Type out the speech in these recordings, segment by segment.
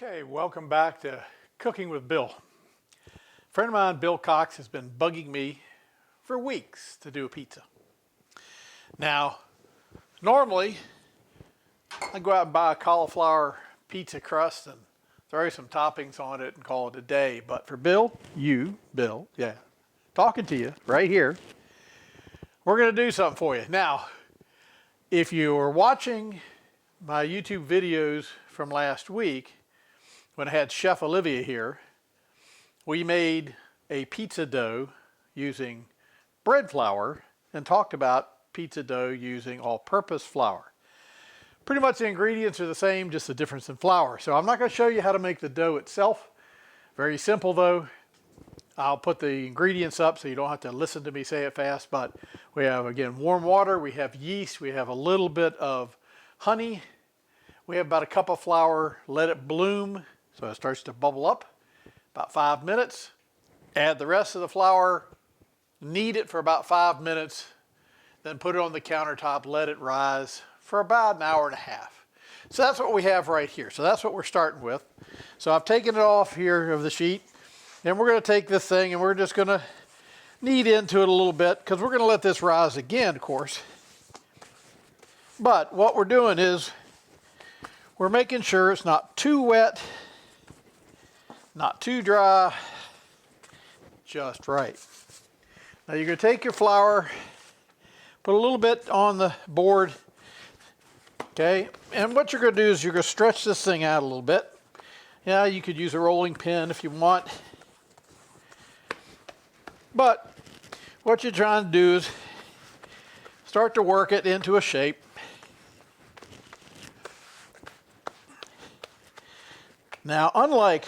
Okay, welcome back to Cooking with Bill. A friend of mine, Bill Cox, has been bugging me for weeks to do a pizza. Now, normally, I go out and buy a cauliflower pizza crust and throw some toppings on it and call it a day. But for Bill, talking to you right here, we're going to do something for you. Now, if you were watching my YouTube videos from last week, when I had Chef Olivia here, we made a pizza dough using bread flour and talked about pizza dough using all-purpose flour. Pretty much the ingredients are the same, just the difference in flour. So I'm not going to show you how to make the dough itself. Very simple though. I'll put the ingredients up so you don't have to listen to me say it fast, but we have, again, warm water, we have yeast, we have a little bit of honey, we have about a cup of flour, let it bloom so it starts to bubble up, about 5 minutes. Add the rest of the flour, knead it for about 5 minutes, then put it on the countertop, let it rise for about an hour and a half. So that's what we have right here. So that's what we're starting with. So I've taken it off here of the sheet, and we're going to take this thing and we're just going to knead into it a little bit because we're going to let this rise again, of course. But what we're doing is we're making sure it's not too wet, not too dry, just right. Now you're going to take your flour, put a little bit on the board, okay? And what you're going to do is you're going to stretch this thing out a little bit. Yeah, you could use a rolling pin if you want. But what you're trying to do is start to work it into a shape. Now, unlike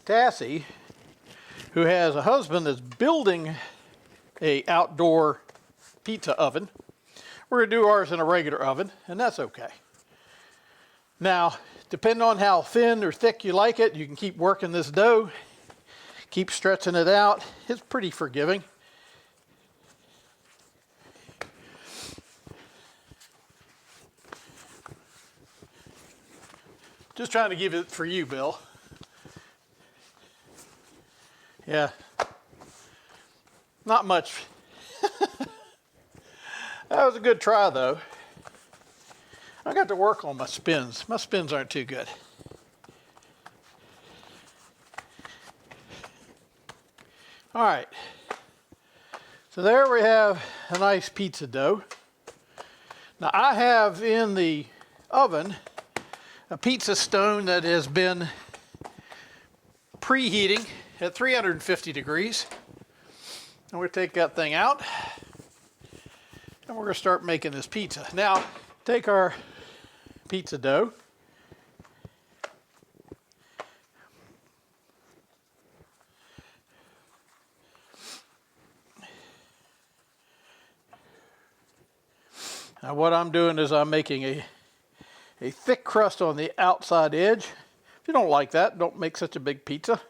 Tassie, who has a husband that's building an outdoor pizza oven, we're going to do ours in a regular oven, and that's okay. Now, depending on how thin or thick you like it, you can keep working this dough, keep stretching it out. It's pretty forgiving. Just trying to give it for you, Bill. Yeah. Not much. That was a good try, though. I got to work on my spins. My spins aren't too good. All right. So there we have a nice pizza dough. Now I have in the oven a pizza stone that has been preheating at 350 degrees. And we're going to take that thing out and we're going to start making this pizza. Now, take our pizza dough. Now what I'm doing is I'm making a thick crust on the outside edge. If you don't like that, don't make such a big pizza.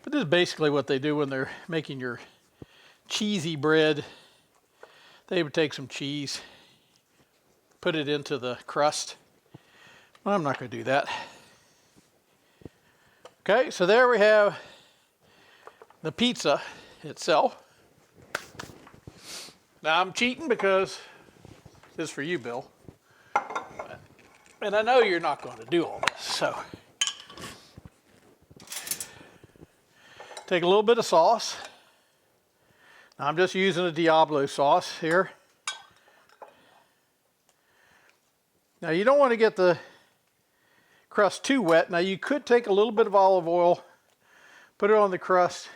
But this is basically what they do when they're making your cheesy bread. They would take some cheese, put it into the crust. Well, I'm not going to do that. Okay, so there we have the pizza itself. Now I'm cheating because this is for you, Bill. And I know you're not going to do all this, so. Take a little bit of sauce. Now I'm just using a Diablo sauce here. Now you don't want to get the crust too wet. Now you could take a little bit of olive oil, put it on the crust,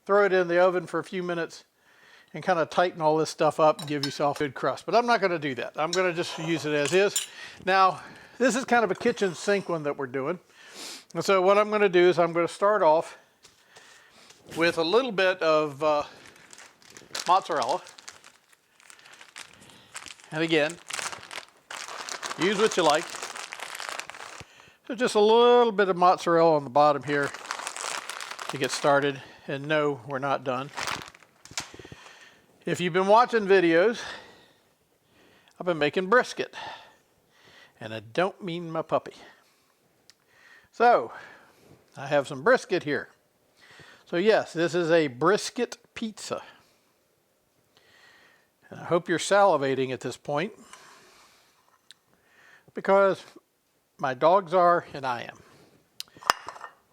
throw it in the oven for a few minutes, and kind of tighten all this stuff up and give yourself a good crust. But I'm not going to do that. I'm going to just use it as is. Now, this is kind of a kitchen sink one that we're doing. And so what I'm going to do is I'm going to start off with a little bit of mozzarella. And again, use what you like. So just a little bit of mozzarella on the bottom here to get started. And no, we're not done. If you've been watching videos, I've been making brisket. And I don't mean my puppy. So, I have some brisket here. So yes, this is a brisket pizza. And I hope you're salivating at this point, because my dogs are and I am.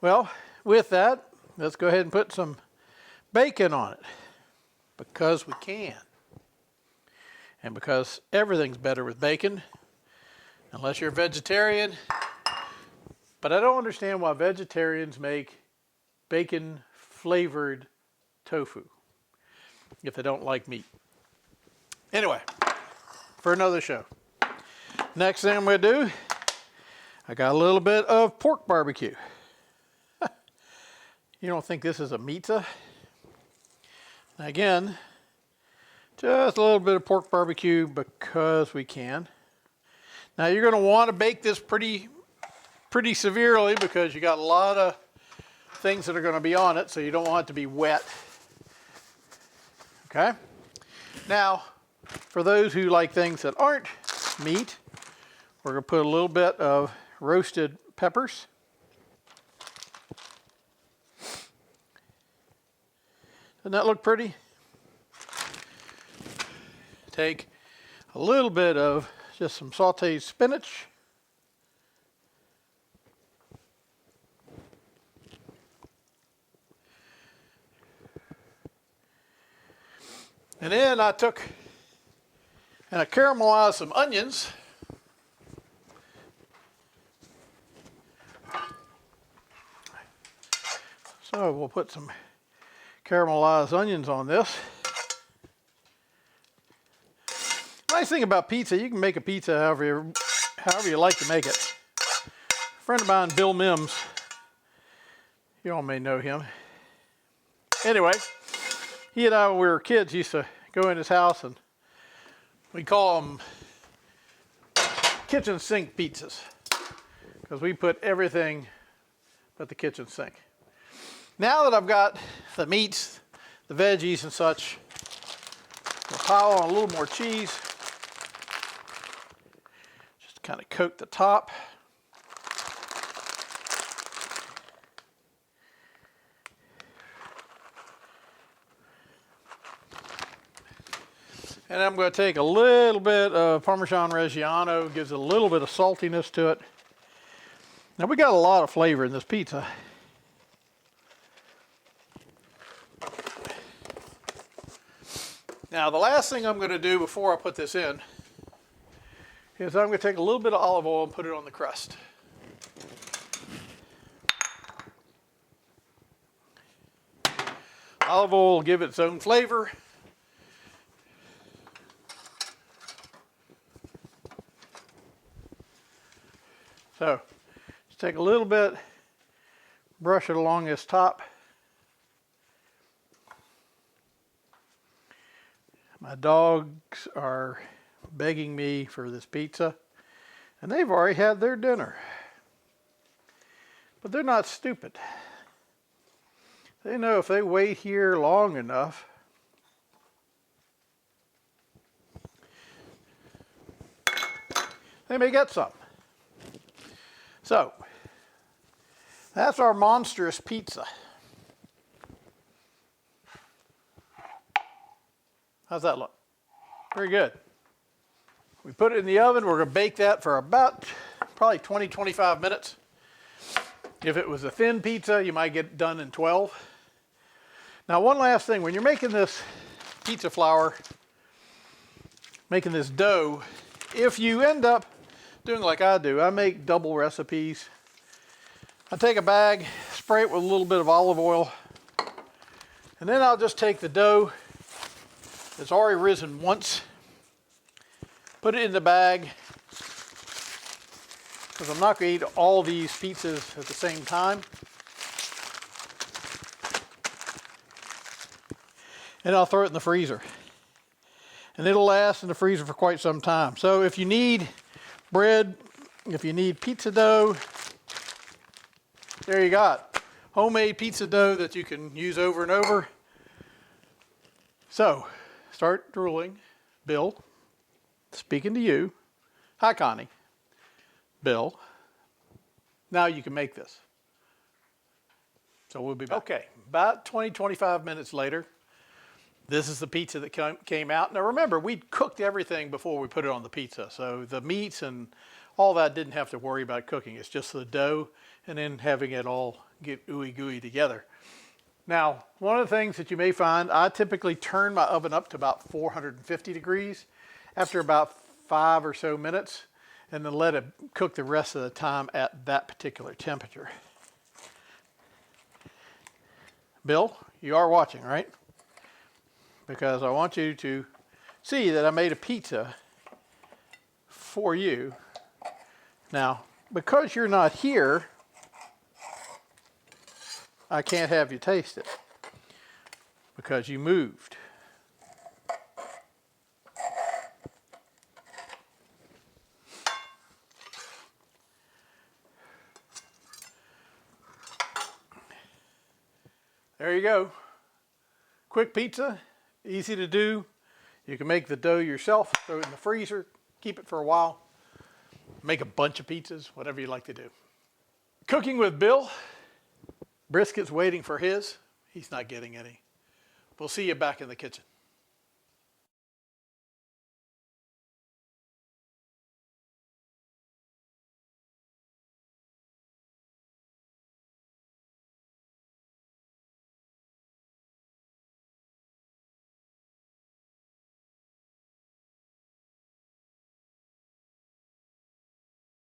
Well, with that, let's go ahead and put some bacon on it, because we can. And because everything's better with bacon, unless you're a vegetarian. But I don't understand why vegetarians make bacon flavored tofu if they don't like meat. Anyway, for another show. Next thing I'm going to do, I got a little bit of pork barbecue. You don't think this is a pizza? Again, just a little bit of pork barbecue because we can. Now you're going to want to bake this pretty severely, because you got a lot of things that are going to be on it, so you don't want it to be wet. Okay? Now, for those who like things that aren't meat, we're going to put a little bit of roasted peppers. Doesn't that look pretty? Take a little bit of just some sauteed spinach. And then I took and I caramelized some onions. So we'll put some caramelized onions on this. Nice thing about pizza, you can make a pizza however you like to make it. A friend of mine, Bill Mims, you all may know him. Anyway, he and I, when we were kids, used to go in his house, and we call them kitchen sink pizzas, because we put everything but the kitchen sink. Now that I've got the meats, the veggies and such, we'll pile on a little more cheese. Just kind of coat the top. And I'm going to take a little bit of Parmesan Reggiano, gives it a little bit of saltiness to it. Now we got a lot of flavor in this pizza. Now the last thing I'm going to do before I put this in is I'm going to take a little bit of olive oil and put it on the crust. Olive oil will give it its own flavor. So, just take a little bit, brush it along this top. My dogs are begging me for this pizza, and they've already had their dinner. But they're not stupid. They know if they wait here long enough, they may get some. So, that's our monstrous pizza. How's that look? Very good. We put it in the oven. We're going to bake that for about probably 20-25 minutes. If it was a thin pizza, you might get it done in 12. Now, one last thing. When you're making this pizza flour, making this dough, if you end up doing like I do, I make double recipes. I take a bag, spray it with a little bit of olive oil, and then I'll just take the dough that's already risen once, put it in the bag, because I'm not going to eat all these pizzas at the same time. And I'll throw it in the freezer. And it'll last in the freezer for quite some time. So if you need bread, if you need pizza dough, there you got homemade pizza dough that you can use over and over. So, start drooling, Bill. speaking to you. Hi, Connie. Bill. Now you can make this. So we'll be back. Okay, about 20, 25 minutes later, this is the pizza that came out. Now remember, we cooked everything before we put it on the pizza. So the meats and all that didn't have to worry about cooking. It's just the dough and then having it all get ooey gooey together. Now, one of the things that you may find, I typically turn my oven up to about 450 degrees after about 5 or so minutes, and then let it cook the rest of the time at that particular temperature. Bill, you are watching, right? Because I want you to see that I made a pizza for you. Now, because you're not here, I can't have you taste it because you moved. There you go. Quick pizza, easy to do. You can make the dough yourself, throw it in the freezer, keep it for a while. Make a bunch of pizzas, whatever you like to do. Cooking with Bill. Brisket's waiting for his. He's not getting any. We'll see you back in the kitchen.